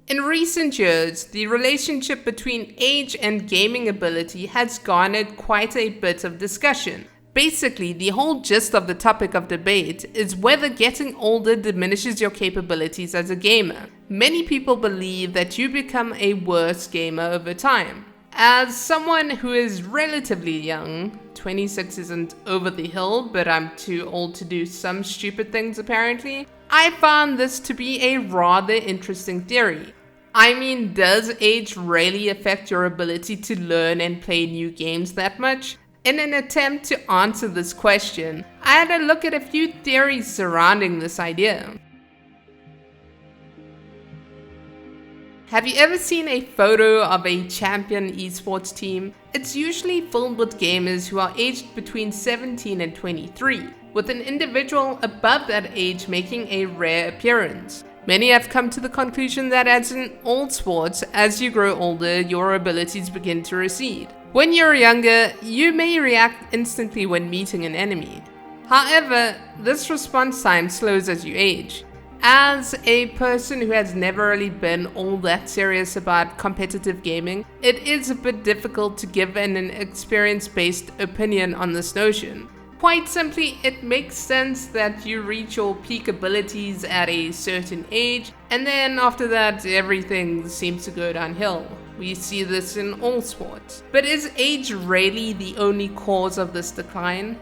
In recent years, the relationship between age and gaming ability has garnered quite a bit of discussion. Basically, the whole gist of the topic of debate is whether getting older diminishes your capabilities as a gamer. Many people believe that you become a worse gamer over time. As someone who is relatively young, 26 isn't over the hill, but I'm too old to do some stupid things apparently, I found this to be a rather interesting theory. I mean, does age really affect your ability to learn and play new games that much? In an attempt to answer this question, I had a look at a few theories surrounding this idea. Have you ever seen a photo of a champion esports team? It's usually filled with gamers who are aged between 17 and 23, with an individual above that age making a rare appearance. Many have come to the conclusion that as in all sports, as you grow older, your abilities begin to recede. When you're younger, you may react instantly when meeting an enemy. However, this response time slows as you age. As a person who has never really been all that serious about competitive gaming, it is a bit difficult to give an experience-based opinion on this notion. Quite simply, it makes sense that you reach your peak abilities at a certain age, and then after that, everything seems to go downhill. We see this in all sports. But is age really the only cause of this decline?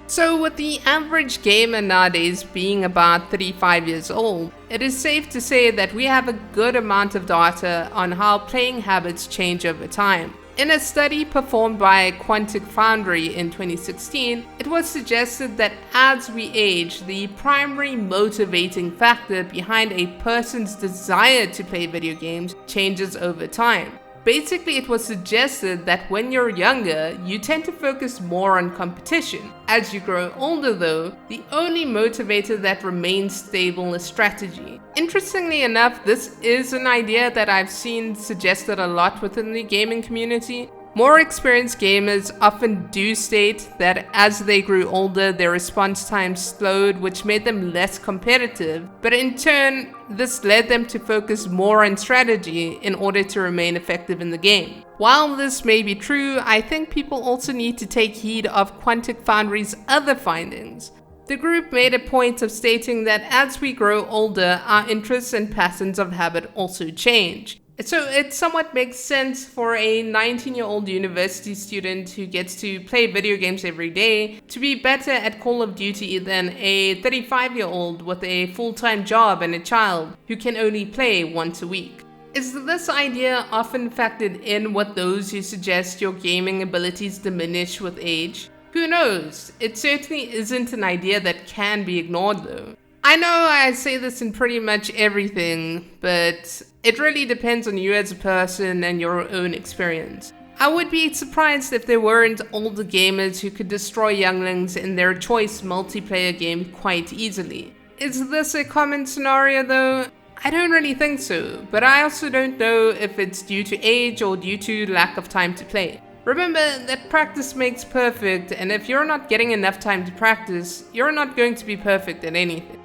So with the average gamer nowadays being about 35 years old, it is safe to say that we have a good amount of data on how playing habits change over time. In a study performed by Quantic Foundry in 2016, it was suggested that as we age, the primary motivating factor behind a person's desire to play video games changes over time. Basically, it was suggested that when you're younger, you tend to focus more on competition. As you grow older though, the only motivator that remains stable is strategy. Interestingly enough, this is an idea that I've seen suggested a lot within the gaming community. More experienced gamers often do state that as they grew older, their response time slowed, which made them less competitive, but in turn, this led them to focus more on strategy in order to remain effective in the game. While this may be true, I think people also need to take heed of Quantic Foundry's other findings. The group made a point of stating that as we grow older, our interests and patterns of habit also change. So it somewhat makes sense for a 19-year-old university student who gets to play video games every day to be better at Call of Duty than a 35-year-old with a full-time job and a child who can only play once a week. Is this idea often factored in with those who suggest your gaming abilities diminish with age? Who knows? It certainly isn't an idea that can be ignored though. I know I say this in pretty much everything, but it really depends on you as a person and your own experience. I would be surprised if there weren't older gamers who could destroy younglings in their choice multiplayer game quite easily. Is this a common scenario though? I don't really think so, but I also don't know if it's due to age or due to lack of time to play. Remember that practice makes perfect, and if you're not getting enough time to practice, you're not going to be perfect at anything.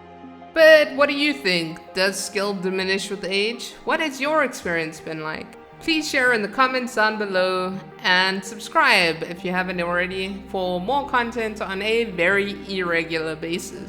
But what do you think? Does skill diminish with age? What has your experience been like? Please share in the comments down below and subscribe if you haven't already for more content on a very irregular basis.